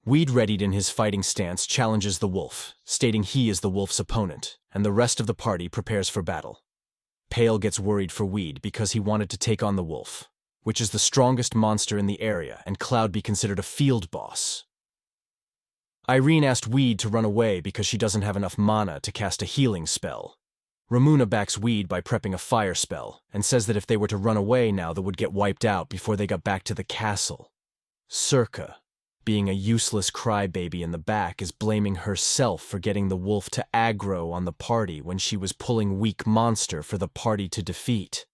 Weed, readied in his fighting stance, challenges the wolf, stating he is the wolf's opponent, and the rest of the party prepares for battle. Pale gets worried for Weed because he wanted to take on the wolf, which is the strongest monster in the area, and Cloud be considered a field boss. Irene asked Weed to run away because she doesn't have enough mana to cast a healing spell. Ramuna backs Weed by prepping a fire spell, and says that if they were to run away now, they would get wiped out before they got back to the castle. Circa, being a useless crybaby in the back, is blaming herself for getting the wolf to aggro on the party when she was pulling weak monster for the party to defeat.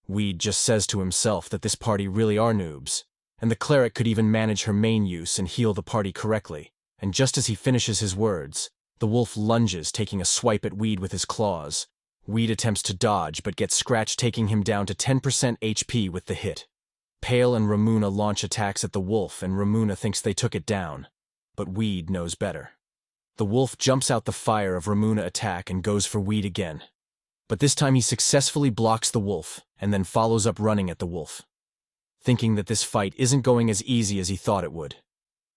Weed just says to himself that this party really are noobs, and the cleric could even manage her main use and heal the party correctly, and just as he finishes his words, the wolf lunges, taking a swipe at Weed with his claws. Weed attempts to dodge but gets scratched, taking him down to 10% HP with the hit. Pale and Ramuna launch attacks at the wolf, and Ramuna thinks they took it down, but Weed knows better. The wolf jumps out the fire of Ramuna attack and goes for Weed again, but this time he successfully blocks the wolf and then follows up running at the wolf, thinking that this fight isn't going as easy as he thought it would.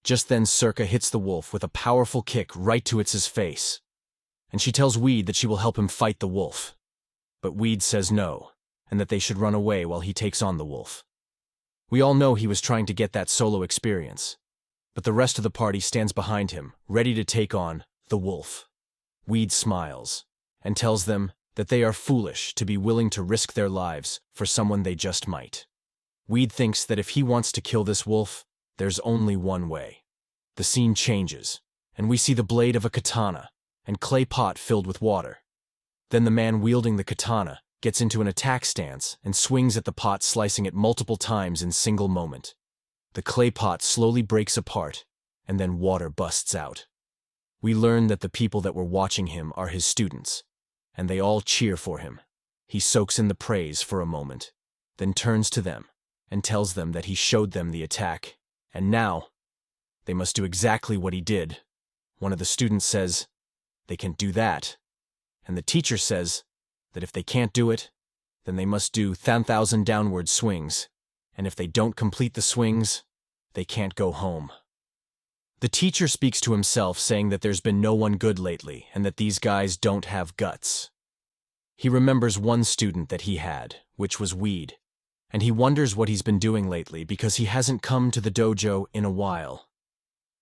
Just then Circa hits the wolf with a powerful kick right to its face, and she tells Weed that she will help him fight the wolf. But Weed says no, and that they should run away while he takes on the wolf. We all know he was trying to get that solo experience, but the rest of the party stands behind him, ready to take on the wolf. Weed smiles, and tells them that they are foolish to be willing to risk their lives for someone they just might. Weed thinks that if he wants to kill this wolf, there's only one way. The scene changes, and we see the blade of a katana and clay pot filled with water. Then the man wielding the katana gets into an attack stance and swings at the pot, slicing it multiple times in single moment. The clay pot slowly breaks apart, and then water busts out. We learn that the people that were watching him are his students, and they all cheer for him. He soaks in the praise for a moment, then turns to them and tells them that he showed them the attack, and now they must do exactly what he did. One of the students says they can't do that, and the teacher says that if they can't do it, then they must do 10,000 downward swings, and if they don't complete the swings, they can't go home. The teacher speaks to himself, saying that there's been no one good lately and that these guys don't have guts. He remembers one student that he had, which was Weed, and he wonders what he's been doing lately because he hasn't come to the dojo in a while.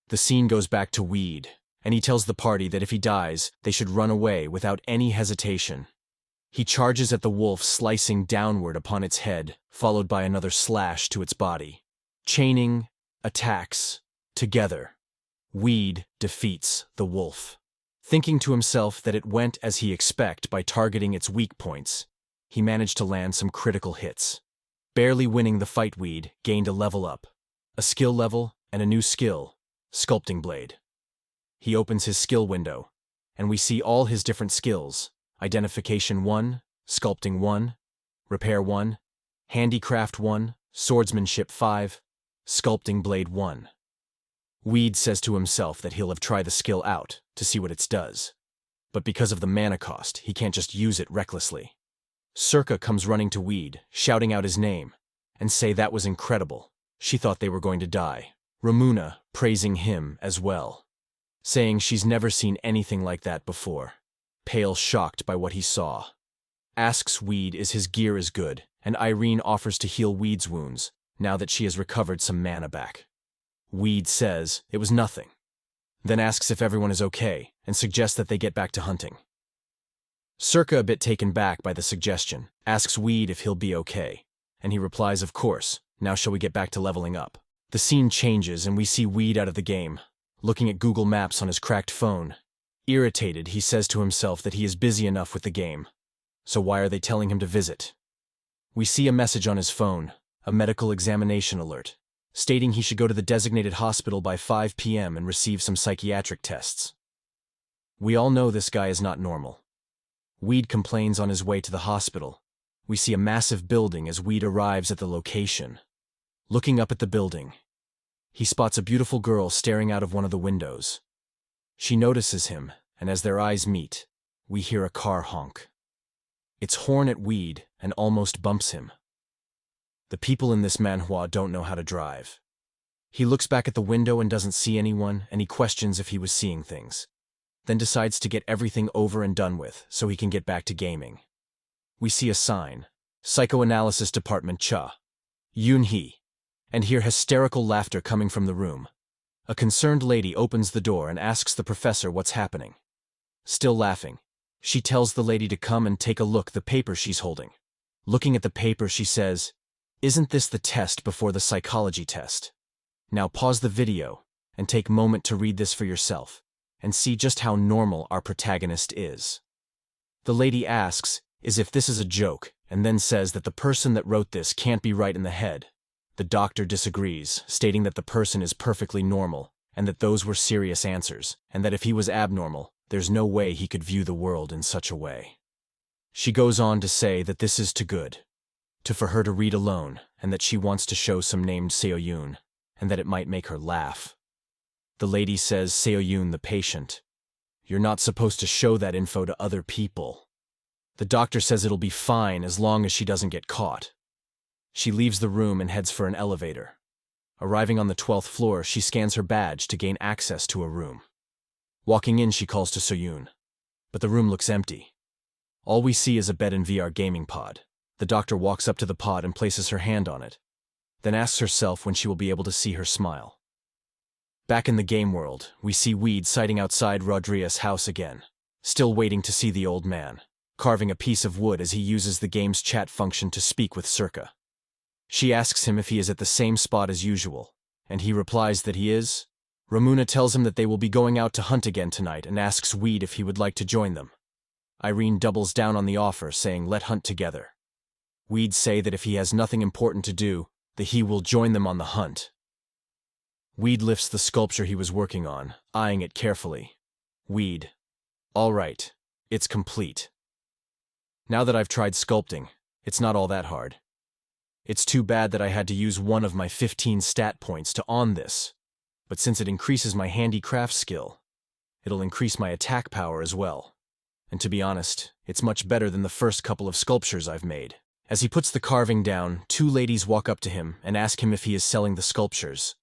The scene goes back to Weed, and he tells the party that if he dies, they should run away without any hesitation. He charges at the wolf, slicing downward upon its head, followed by another slash to its body. Chaining attacks together, Weed defeats the wolf. Thinking to himself that it went as he expected by targeting its weak points, he managed to land some critical hits. Barely winning the fight, Weed gained a level up, a skill level, and a new skill, Sculpting Blade. He opens his skill window, and we see all his different skills: Identification 1, Sculpting 1, Repair 1, Handicraft 1, Swordsmanship 5, Sculpting Blade 1. Weed says to himself that he'll have tried the skill out to see what it does, but because of the mana cost, he can't just use it recklessly. Circa comes running to Weed, shouting out his name, and say that was incredible. She thought they were going to die. Ramuna praising him as well, saying she's never seen anything like that before. Pale, shocked by what he saw, asks Weed is his gear is good, and Irene offers to heal Weed's wounds now that she has recovered some mana back. Weed says it was nothing, then asks if everyone is okay and suggests that they get back to hunting. Circa, a bit taken back by the suggestion, asks Weed if he'll be okay, and he replies, of course, now shall we get back to leveling up. The scene changes and we see Weed out of the game, looking at Google Maps on his cracked phone. Irritated, he says to himself that he is busy enough with the game, so why are they telling him to visit? We see a message on his phone, a medical examination alert, stating he should go to the designated hospital by 5 p.m. and receive some psychiatric tests. We all know this guy is not normal. Weed complains on his way to the hospital. We see a massive building as Weed arrives at the location. Looking up at the building, he spots a beautiful girl staring out of one of the windows. She notices him, and as their eyes meet, we hear a car honk. Its horn at Weed and almost bumps him. The people in this manhwa don't know how to drive. He looks back at the window and doesn't see anyone, and he questions if he was seeing things. Then decides to get everything over and done with so he can get back to gaming. We see a sign, Psychoanalysis Department Cha, Yoon-hee, and hear hysterical laughter coming from the room. A concerned lady opens the door and asks the professor what's happening. Still laughing, she tells the lady to come and take a look at the paper she's holding. Looking at the paper, she says, "Isn't this the test before the psychology test? Now pause the video and take a moment to read this for yourself and see just how normal our protagonist is." The lady asks if this is a joke and then says that the person that wrote this can't be right in the head. The doctor disagrees, stating that the person is perfectly normal and that those were serious answers, and that if he was abnormal, there's no way he could view the world in such a way. She goes on to say that this is too good for her to read alone, and that she wants to show some named Seo-yoon, and that it might make her laugh. The lady says, "Seo-yoon, the patient, you're not supposed to show that info to other people." The doctor says it'll be fine as long as she doesn't get caught. She leaves the room and heads for an elevator. Arriving on the 12th floor, she scans her badge to gain access to a room. Walking in, she calls to Seo-yoon, but the room looks empty. All we see is a bed and VR gaming pod. The doctor walks up to the pod and places her hand on it, then asks herself when she will be able to see her smile. Back in the game world, we see Weed sighting outside Rodriguez's house again, still waiting to see the old man, carving a piece of wood as he uses the game's chat function to speak with Circa. She asks him if he is at the same spot as usual, and he replies that he is. Ramuna tells him that they will be going out to hunt again tonight and asks Weed if he would like to join them. Irene doubles down on the offer, saying let hunt together. Weed say that if he has nothing important to do, that he will join them on the hunt. Weed lifts the sculpture he was working on, eyeing it carefully. Weed. All right, it's complete. Now that I've tried sculpting, it's not all that hard. It's too bad that I had to use one of my 15 stat points to on this, but since it increases my handicraft skill, it'll increase my attack power as well. And to be honest, it's much better than the first couple of sculptures I've made. As he puts the carving down, two ladies walk up to him and ask him if he is selling the sculptures.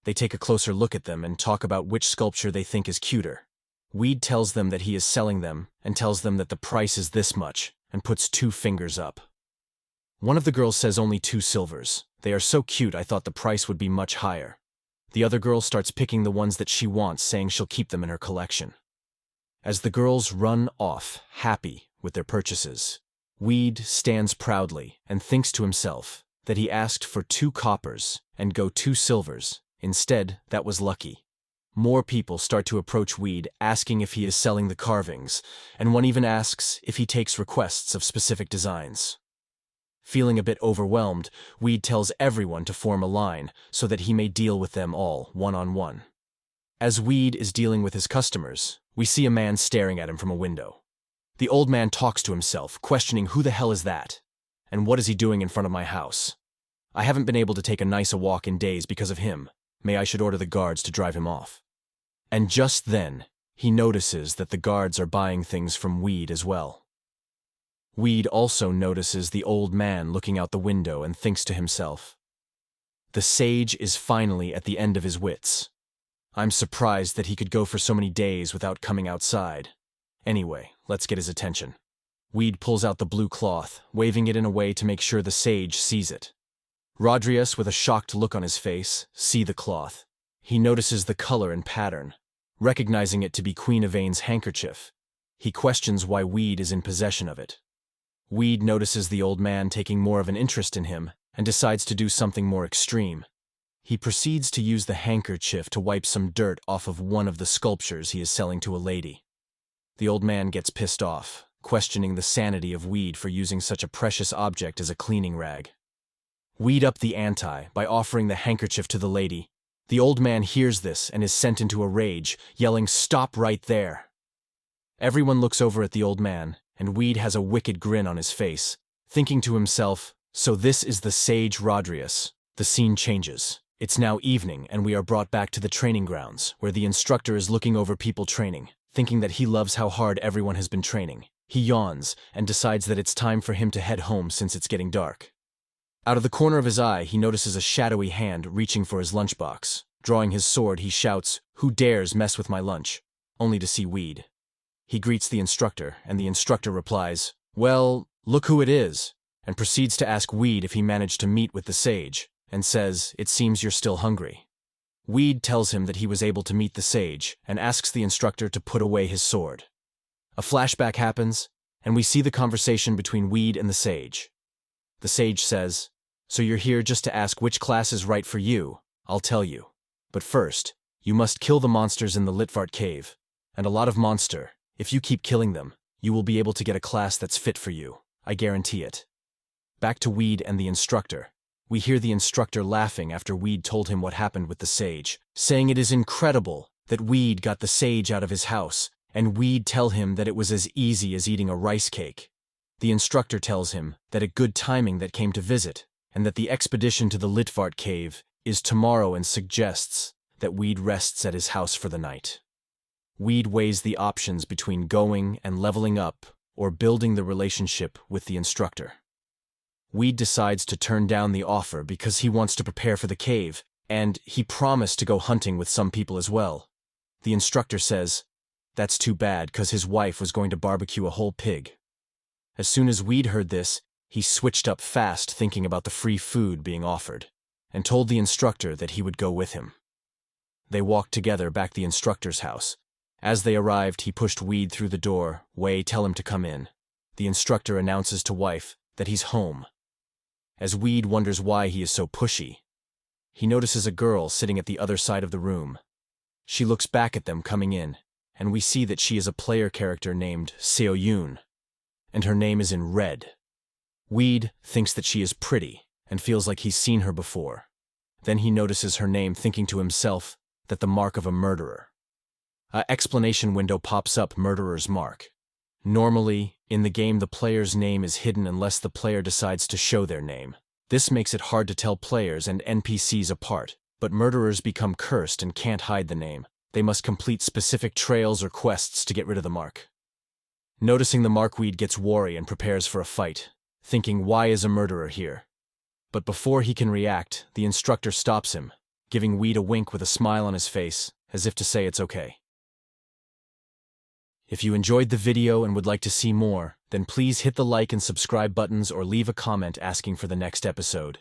They take a closer look at them and talk about which sculpture they think is cuter. Weed tells them that he is selling them and tells them that the price is this much and puts 2 fingers up. One of the girls says only 2 silvers. They are so cute I thought the price would be much higher. The other girl starts picking the ones that she wants, saying she'll keep them in her collection. As the girls run off, happy with their purchases, Weed stands proudly and thinks to himself that he asked for 2 coppers and go 2 silvers. Instead, that was lucky. More people start to approach Weed, asking if he is selling the carvings, and one even asks if he takes requests of specific designs. Feeling a bit overwhelmed, Weed tells everyone to form a line so that he may deal with them all one-on-one. As Weed is dealing with his customers, we see a man staring at him from a window. The old man talks to himself, questioning who the hell is that, and what is he doing in front of my house. I haven't been able to take a nice walk in days because of him. May I should order the guards to drive him off. And just then, he notices that the guards are buying things from Weed as well. Weed also notices the old man looking out the window and thinks to himself, the sage is finally at the end of his wits. I'm surprised that he could go for so many days without coming outside. Anyway, let's get his attention. Weed pulls out the blue cloth, waving it in a way to make sure the sage sees it. Rodriguez, with a shocked look on his face, sees the cloth. He notices the color and pattern, recognizing it to be Queen Yvain's handkerchief. He questions why Weed is in possession of it. Weed notices the old man taking more of an interest in him and decides to do something more extreme. He proceeds to use the handkerchief to wipe some dirt off of one of the sculptures he is selling to a lady. The old man gets pissed off, questioning the sanity of Weed for using such a precious object as a cleaning rag. Weed up the ante by offering the handkerchief to the lady. The old man hears this and is sent into a rage, yelling, "Stop right there!" Everyone looks over at the old man, and Weed has a wicked grin on his face, thinking to himself, so this is the sage Rodriguez. The scene changes. It's now evening, and we are brought back to the training grounds, where the instructor is looking over people training, thinking that he loves how hard everyone has been training. He yawns and decides that it's time for him to head home since it's getting dark. Out of the corner of his eye, he notices a shadowy hand reaching for his lunchbox. Drawing his sword, he shouts, "Who dares mess with my lunch?" Only to see Weed. He greets the instructor, and the instructor replies, "Well, look who it is," and proceeds to ask Weed if he managed to meet with the sage, and says, "It seems you're still hungry." Weed tells him that he was able to meet the sage, and asks the instructor to put away his sword. A flashback happens, and we see the conversation between Weed and the sage. The sage says, "So you're here just to ask which class is right for you? I'll tell you. But first, you must kill the monsters in the Lv1 cave. And a lot of monster. If you keep killing them, you will be able to get a class that's fit for you. I guarantee it." Back to Weed and the instructor. We hear the instructor laughing after Weed told him what happened with the sage, saying it is incredible that Weed got the sage out of his house, and Weed tell him that it was as easy as eating a rice cake. The instructor tells him that a good timing that came to visit, and that the expedition to the Lv1 cave is tomorrow, and suggests that Weed rests at his house for the night. Weed weighs the options between going and leveling up or building the relationship with the instructor. Weed decides to turn down the offer because he wants to prepare for the cave, and he promised to go hunting with some people as well. The instructor says, "That's too bad, 'cause his wife was going to barbecue a whole pig." As soon as Weed heard this, he switched up fast, thinking about the free food being offered, and told the instructor that he would go with him. They walked together back to the instructor's house. As they arrived, he pushed Weed through the door. Tell him to come in. The instructor announces to wife that he's home. As Weed wonders why he is so pushy, he notices a girl sitting at the other side of the room. She looks back at them coming in, and we see that she is a player character named Seo-yoon, and her name is in red. Weed thinks that she is pretty, and feels like he's seen her before. Then he notices her name, thinking to himself that the mark of a murderer. An explanation window pops up, murderer's mark. Normally, in the game, the player's name is hidden unless the player decides to show their name. This makes it hard to tell players and NPCs apart, but murderers become cursed and can't hide the name. They must complete specific trails or quests to get rid of the mark. Noticing the mark, Weed gets wary and prepares for a fight, thinking, why is a murderer here? But before he can react, the instructor stops him, giving Weed a wink with a smile on his face, as if to say it's okay. If you enjoyed the video and would like to see more, then please hit the like and subscribe buttons or leave a comment asking for the next episode.